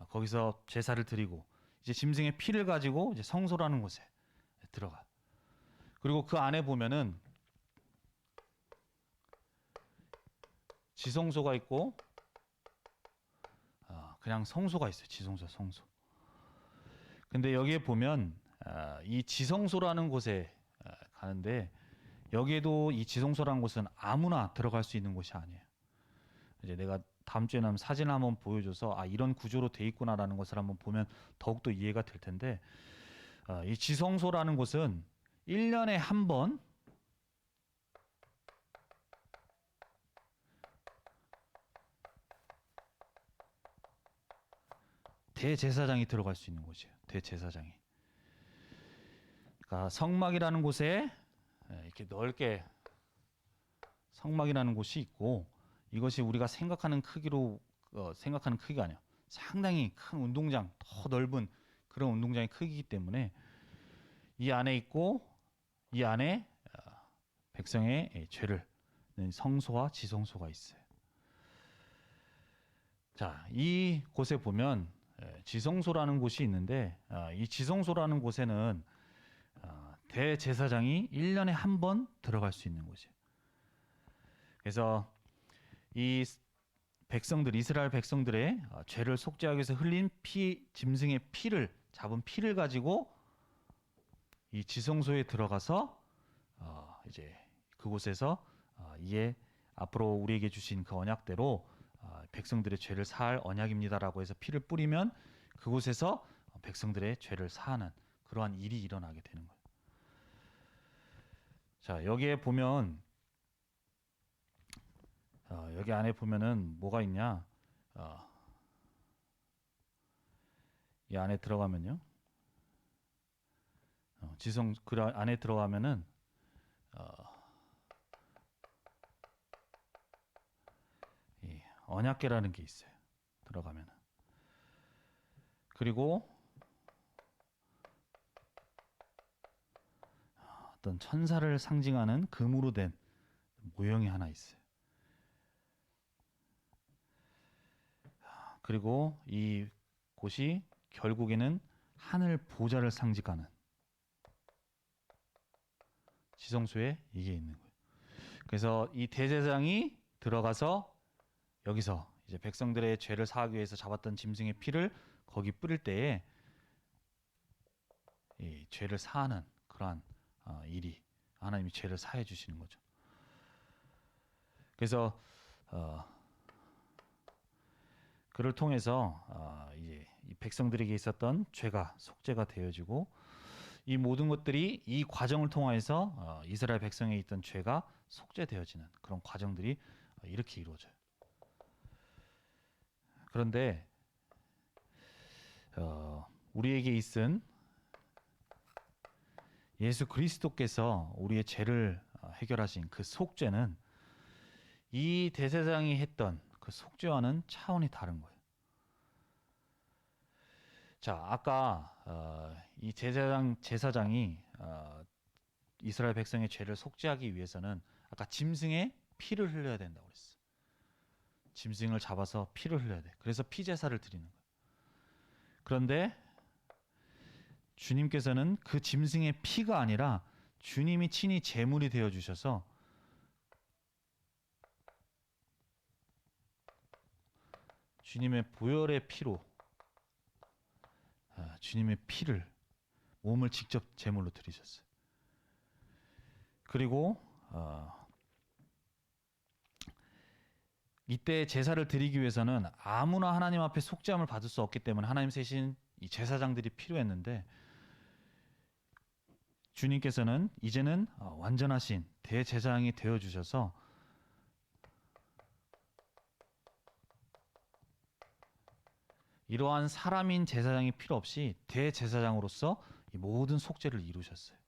거기서 제사를 드리고 이제 짐승의 피를 가지고 이제 성소라는 곳에 들어가. 그리고 그 안에 보면은 지성소가 있고 그냥 성소가 있어요. 지성소, 성소. 근데 여기에 보면 이 지성소라는 곳에 가는데 여기에도 이 지성소라는 곳은 아무나 들어갈 수 있는 곳이 아니에요. 이제 내가 다음 주에는 사진 한번 보여줘서 이런 구조로 돼 있구나라는 것을 한번 보면 더욱더 이해가 될 텐데 이 지성소라는 곳은 1년에 한 번 대제사장이 들어갈 수 있는 곳이에요. 대제사장이. 그러니까 성막이라는 곳에 이렇게 넓게 성막이라는 곳이 있고 이것이 우리가 생각하는 크기로 생각하는 크기가 아니야. 상당히 큰 운동장, 더 넓은 그런 운동장의 크기이기 때문에 이 안에 있고 이 안에 백성의 죄를 성소와 지성소가 있어요. 자, 이 곳에 보면 지성소라는 곳이 있는데 이 지성소라는 곳에는 대제사장이 1년에 한 번 들어갈 수 있는 곳이에요. 그래서 이 백성들, 이스라엘 백성들의 죄를 속죄하기 위해서 흘린 짐승의 피를 잡은 피를 가지고 이 지성소에 들어가서 이제 그곳에서 이에 앞으로 우리에게 주신 그 언약대로 백성들의 죄를 사할 언약입니다라고 해서 피를 뿌리면 그곳에서 백성들의 죄를 사하는 그러한 일이 일어나게 되는 거예요. 자, 여기에 보면 여기 안에 보면은 뭐가 있냐? 이 안에 들어가면요. 그 안에 들어가면은 이 언약궤라는 게 있어요. 들어가면은. 그리고 어떤 천사를 상징하는 금으로 된 모형이 하나 있어요. 그리고 이 곳이 결국에는 하늘 보좌를 상징하는 지성소에 이게 있는 거예요. 그래서 이 대제사장이 들어가서 여기서 이제 백성들의 죄를 사하기 위해서 잡았던 짐승의 피를 거기 뿌릴 때에 이 죄를 사하는 그러한 일이 하나님이 죄를 사해 주시는 거죠. 그래서 그를 통해서 이제 이 백성들에게 있었던 죄가 속죄가 되어지고 이 모든 것들이 이 과정을 통해서 이스라엘 백성에 있던 죄가 속죄되어지는 그런 과정들이 이렇게 이루어져요. 그런데 우리에게 있은 예수 그리스도께서 우리의 죄를 해결하신 그 속죄는 이 대제사장이 했던 그 속죄와는 차원이 다른 거예요. 자, 아까 이 제사장이 이스라엘 백성의 죄를 속죄하기 위해서는 아까 짐승의 피를 흘려야 된다고 그랬어. 짐승을 잡아서 피를 흘려야 돼. 그래서 피제사를 드리는 거예요. 그런데 주님께서는 그 짐승의 피가 아니라 주님이 친히 제물이 되어 주셔서 주님의 보혈의 피로 주님의 피를 몸을 직접 제물로 드리셨어요. 그리고 이때 제사를 드리기 위해서는 아무나 하나님 앞에 속죄함을 받을 수 없기 때문에 하나님 세신 이 제사장들이 필요했는데 주님께서는 이제는 완전하신 대제사장이 되어 주셔서 이러한 사람인 제사장이 필요 없이 대제사장으로서 이 모든 속죄를 이루셨어요.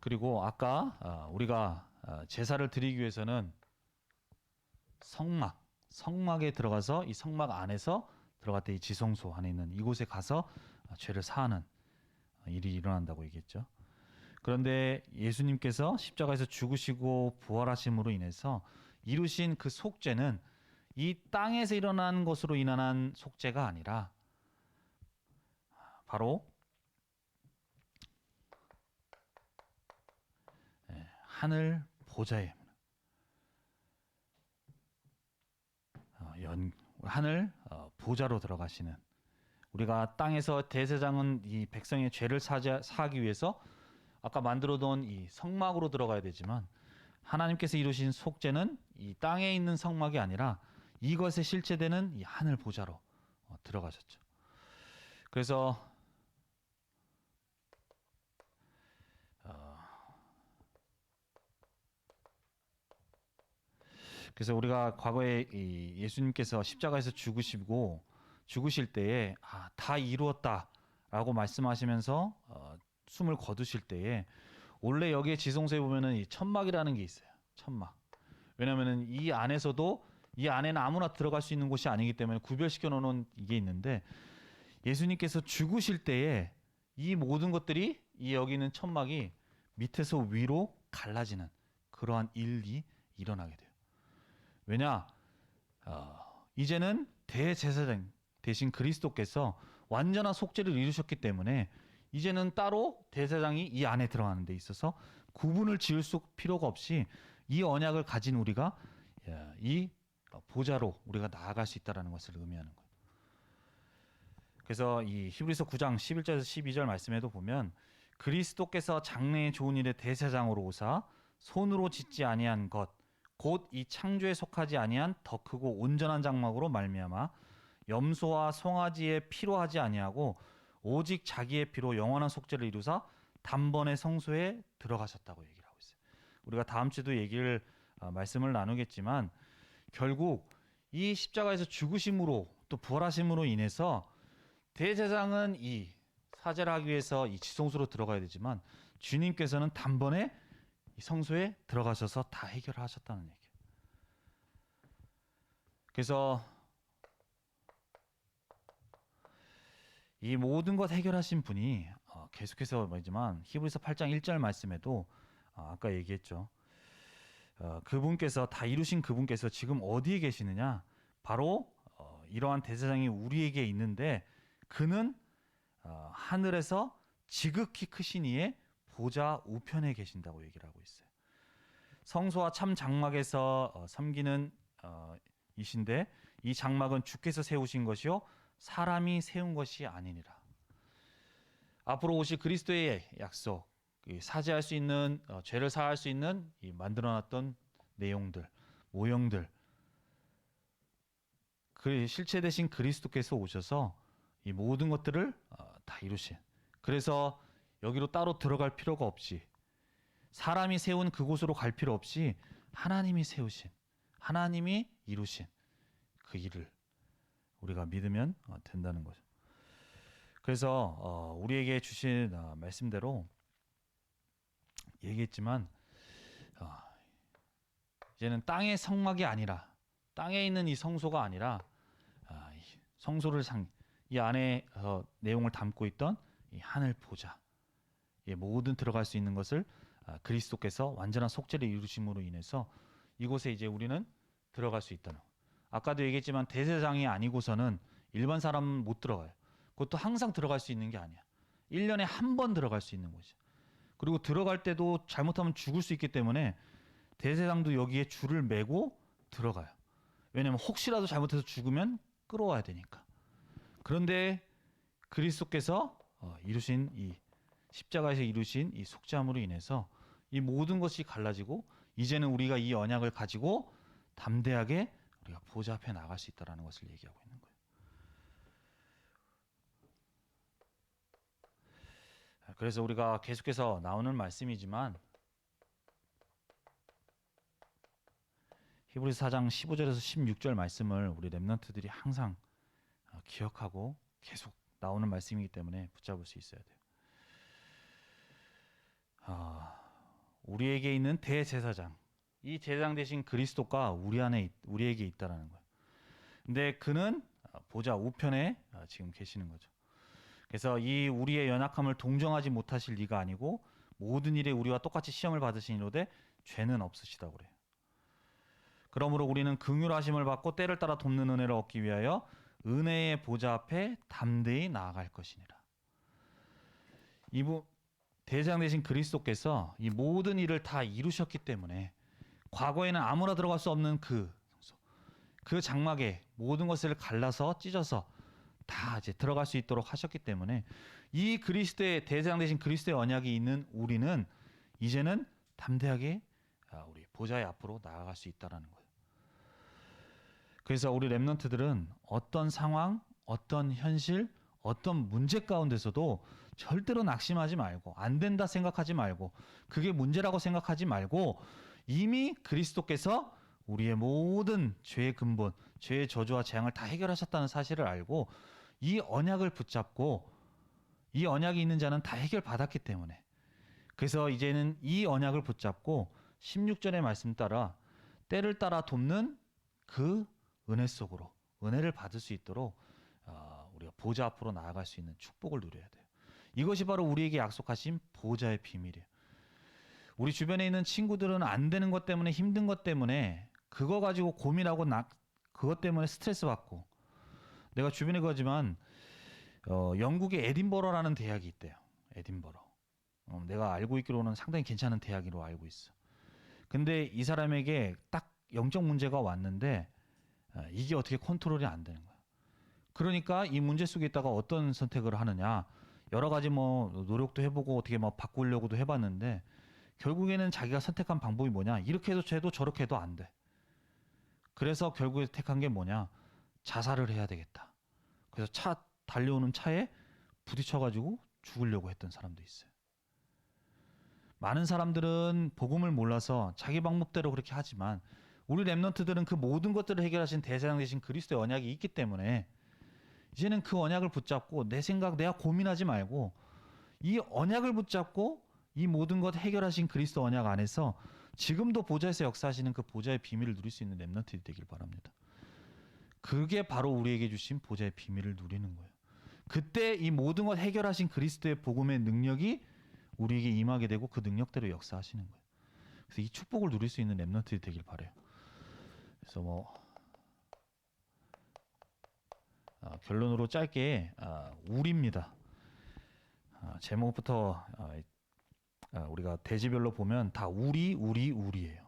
그리고 아까 우리가 제사를 드리기 위해서는 성막에 들어가서 이 성막 안에서 들어갈 때 이 지성소 안에 있는 이곳에 가서 죄를 사하는 일이 일어난다고 얘기했죠. 그런데 예수님께서 십자가에서 죽으시고 부활하심으로 인해서 이루신 그 속죄는 이 땅에서 일어난 것으로 인한 속죄가 아니라 바로 하늘 보좌에 하늘 보좌로 들어가시는, 우리가 땅에서 대제사장은 이 백성의 죄를 사하기 위해서 아까 만들어둔 이 성막으로 들어가야 되지만 하나님께서 이루신 속죄는 이 땅에 있는 성막이 아니라 이것에 실체되는 이 하늘 보좌로 들어가셨죠. 그래서 우리가 과거에 이 예수님께서 십자가에서 죽으실 때에 다 이루었다라고 말씀하시면서 숨을 거두실 때에 원래 여기에 지성소에 보면은 이 천막이라는 게 있어요. 천막. 왜냐하면은 이 안에서도 이 안에는 아무나 들어갈 수 있는 곳이 아니기 때문에 구별시켜 놓은 이게 있는데, 예수님께서 죽으실 때에 이 모든 것들이 이 여기 있는 천막이 밑에서 위로 갈라지는 그러한 일이 일어나게 돼요. 왜냐? 이제는 대제사장 대신 그리스도께서 완전한 속죄를 이루셨기 때문에 이제는 따로 대제사장이 이 안에 들어가는 데 있어서 구분을 지을 필요가 없이 이 언약을 가진 우리가 이 보좌로 우리가 나아갈 수 있다는 것을 의미하는 거예요. 그래서 이 히브리서 9장 11절에서 12절 말씀에도 보면 그리스도께서 장래의 좋은 일의 대제사장으로 오사 손으로 짓지 아니한 것 곧 이 창조에 속하지 아니한 더 크고 온전한 장막으로 말미암아 염소와 송아지의 피로 하지 아니하고 오직 자기의 피로 영원한 속죄를 이루사 단번에 성소에 들어가셨다고 얘기를 하고 있어요. 우리가 다음 주도 말씀을 나누겠지만 결국 이 십자가에서 죽으심으로 또 부활하심으로 인해서 대제사장은 이 사제를 하기 위해서 이 지성소로 들어가야 되지만 주님께서는 단번에 이 성소에 들어가셔서 다 해결하셨다는 얘기예요. 그래서 이 모든 것 해결하신 분이 계속해서 말이지만 히브리서 8장 1절 말씀에도 아까 얘기했죠. 그분께서 다 이루신 그분께서 지금 어디에 계시느냐? 바로 이러한 대제사장이 우리에게 있는데 그는 하늘에서 지극히 크신 이의 보좌 우편에 계신다고 얘기를 하고 있어요. 성소와 참 장막에서 섬기는 이신데 이 장막은 주께서 세우신 것이요 사람이 세운 것이 아니니라. 앞으로 오실 그리스도의 약속, 사죄할 수 있는 죄를 사할 수 있는 이 만들어놨던 내용들, 모형들, 그 실체되신 그리스도께서 오셔서 이 모든 것들을 다 이루신. 그래서 여기로 따로 들어갈 필요가 없이 사람이 세운 그곳으로 갈 필요 없이 하나님이 세우신, 하나님이 이루신 그 일을 우리가 믿으면 된다는 거죠. 그래서 우리에게 주신 말씀대로 얘기했지만 이제는 땅의 성막이 아니라 땅에 있는 이 성소가 아니라 성소를 이 안에 내용을 담고 있던 이 하늘 보좌, 모든 들어갈 수 있는 것을 그리스도께서 완전한 속죄를 이루심으로 인해서 이곳에 이제 우리는 들어갈 수 있다는 거. 아까도 얘기했지만 대제사장이 아니고서는 일반 사람은 못 들어가요. 그것도 항상 들어갈 수 있는 게 아니야. 1년에 한 번 들어갈 수 있는 곳이야. 그리고 들어갈 때도 잘못하면 죽을 수 있기 때문에 대제사장도 여기에 줄을 매고 들어가요. 왜냐하면 혹시라도 잘못해서 죽으면 끌어와야 되니까. 그런데 그리스도께서 이루신 이 십자가에서 이루신 이 속죄함으로 인해서 이 모든 것이 갈라지고 이제는 우리가 이 언약을 가지고 담대하게 우리가 보좌 앞에 나갈 수 있다는 것을 얘기하고 있는 거예요. 그래서 우리가 계속해서 나오는 말씀이지만 히브리서 4장 15절에서 16절 말씀을 우리 렘넌트들이 항상 기억하고 계속 나오는 말씀이기 때문에 붙잡을 수 있어야 돼요. 우리에게 있는 대제사장, 이 제사장 대신 그리스도가 우리에게 있다라는 거예요. 근데 그는 보좌 우편에 지금 계시는 거죠. 그래서 이 우리의 연약함을 동정하지 못하실 리가 아니고 모든 일에 우리와 똑같이 시험을 받으시니로되 죄는 없으시다고 그래요. 그러므로 우리는 긍휼하심을 받고 때를 따라 돕는 은혜를 얻기 위하여 은혜의 보좌 앞에 담대히 나아갈 것이니라. 대장 되신 그리스도께서 이 모든 일을 다 이루셨기 때문에 과거에는 아무나 들어갈 수 없는 그 장막에 모든 것을 갈라서 찢어서 다 이제 들어갈 수 있도록 하셨기 때문에 이 그리스도의 대장 되신 그리스도의 언약이 있는 우리는 이제는 담대하게 우리 보좌의 앞으로 나아갈 수 있다라는 거예요. 그래서 우리 렘넌트들은 어떤 상황, 어떤 현실, 어떤 문제 가운데서도 절대로 낙심하지 말고 안 된다 생각하지 말고 그게 문제라고 생각하지 말고 이미 그리스도께서 우리의 모든 죄의 근본, 죄의 저주와 재앙을 다 해결하셨다는 사실을 알고 이 언약을 붙잡고 이 언약이 있는 자는 다 해결받았기 때문에 그래서 이제는 이 언약을 붙잡고 16절의 말씀 따라 때를 따라 돕는 그 은혜 속으로 은혜를 받을 수 있도록 우리가 보좌 앞으로 나아갈 수 있는 축복을 누려야 돼요. 이것이 바로 우리에게 약속하신 보좌의 비밀이에요. 우리 주변에 있는 친구들은 안 되는 것 때문에 힘든 것 때문에 그거 가지고 고민하고 그것 때문에 스트레스 받고 내가 주변에 가지만 영국의 에딘버러라는 대학이 있대요. 에딘버러. 내가 알고 있기로는 상당히 괜찮은 대학으로 알고 있어. 근데 이 사람에게 딱 영적 문제가 왔는데 이게 어떻게 컨트롤이 안 되는 거야. 그러니까 이 문제 속에 있다가 어떤 선택을 하느냐. 여러 가지 뭐 노력도 해보고 어떻게 뭐 바꾸려고도 해봤는데 결국에는 자기가 선택한 방법이 뭐냐. 이렇게 해도 저렇게 해도 안 돼. 그래서 결국에 택한 게 뭐냐. 자살을 해야 되겠다. 그래서 달려오는 차에 부딪혀가지고 죽으려고 했던 사람도 있어요. 많은 사람들은 복음을 몰라서 자기 방법대로 그렇게 하지만 우리 렘넌트들은 그 모든 것들을 해결하신 대장 되신 그리스도의 언약이 있기 때문에 이제는 그 언약을 붙잡고 내 생각 내가 고민하지 말고 이 언약을 붙잡고 이 모든 것 해결하신 그리스도 언약 안에서 지금도 보좌에서 역사하시는 그 보좌의 비밀을 누릴 수 있는 렘넌트들이 되길 바랍니다. 그게 바로 우리에게 주신 보좌의 비밀을 누리는 거예요. 그때 이 모든 것 해결하신 그리스도의 복음의 능력이 우리에게 임하게 되고 그 능력대로 역사하시는 거예요. 그래서 이 축복을 누릴 수 있는 렘넌트들이 되길 바라요. 그래서 결론으로 짧게 우리입니다. 제목부터 우리가 대지별로 보면 다 우리예요.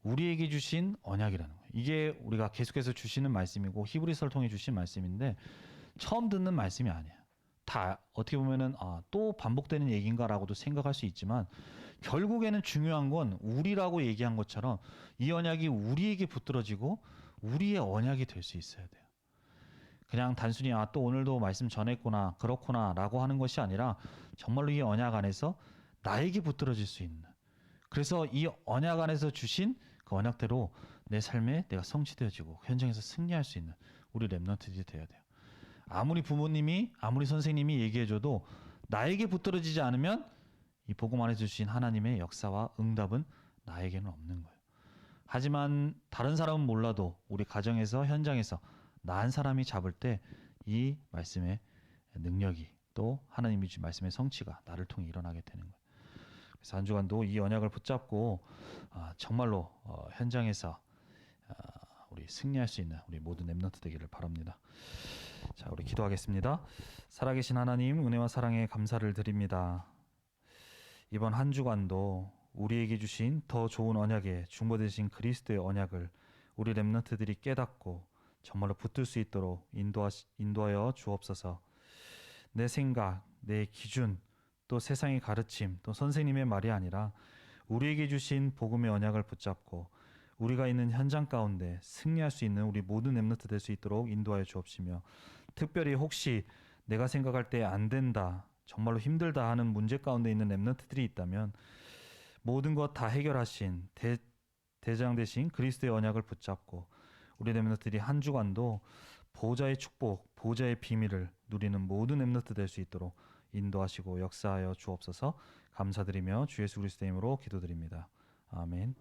우리에게 주신 언약이라는 거예요. 이게 우리가 계속해서 주시는 말씀이고 히브리서를 통해 주신 말씀인데 처음 듣는 말씀이 아니에요. 다 어떻게 보면은 또 반복되는 얘기인가라고도 생각할 수 있지만 결국에는 중요한 건 우리라고 얘기한 것처럼 이 언약이 우리에게 붙들어지고 우리의 언약이 될 수 있어야 돼요. 그냥 단순히 또 오늘도 말씀 전했구나 그렇구나 라고 하는 것이 아니라 정말로 이 언약 안에서 나에게 붙들어질 수 있는 그래서 이 언약 안에서 주신 그 언약대로 내 삶에 내가 성취되어지고 현장에서 승리할 수 있는 우리 렘넌트들이 되어야 돼요. 아무리 부모님이 아무리 선생님이 얘기해줘도 나에게 붙들어지지 않으면 이 복음 안에 주신 하나님의 역사와 응답은 나에게는 없는 거예요. 하지만 다른 사람은 몰라도 우리 가정에서 현장에서 나 한 사람이 잡을 때 이 말씀의 능력이 또 하나님이 주신 말씀의 성취가 나를 통해 일어나게 되는 거예요. 그래서 한 주간도 이 언약을 붙잡고 정말로 현장에서 우리 승리할 수 있는 우리 모든 렘넌트 되기를 바랍니다. 자, 우리 기도하겠습니다. 살아계신 하나님, 은혜와 사랑에 감사를 드립니다. 이번 한 주간도 우리에게 주신 더 좋은 언약에 중보되신 그리스도의 언약을 우리 렘넌트들이 깨닫고 정말로 붙들 수 있도록 인도하여 주옵소서. 내 생각, 내 기준, 또 세상의 가르침, 또 선생님의 말이 아니라 우리에게 주신 복음의 언약을 붙잡고 우리가 있는 현장 가운데 승리할 수 있는 우리 모든 렘넌트 될 수 있도록 인도하여 주옵시며 특별히 혹시 내가 생각할 때 안 된다, 정말로 힘들다 하는 문제 가운데 있는 렘넌트들이 있다면 모든 것 다 해결하신 대장 되신 그리스도의 언약을 붙잡고 우리 렘넌트들이 한 주간도 보좌의 축복, 보좌의 비밀을 누리는 모든 렘넌트 될 수 있도록 인도하시고 역사하여 주옵소서. 감사드리며 주 예수 그리스도의 이름으로 기도드립니다. 아멘.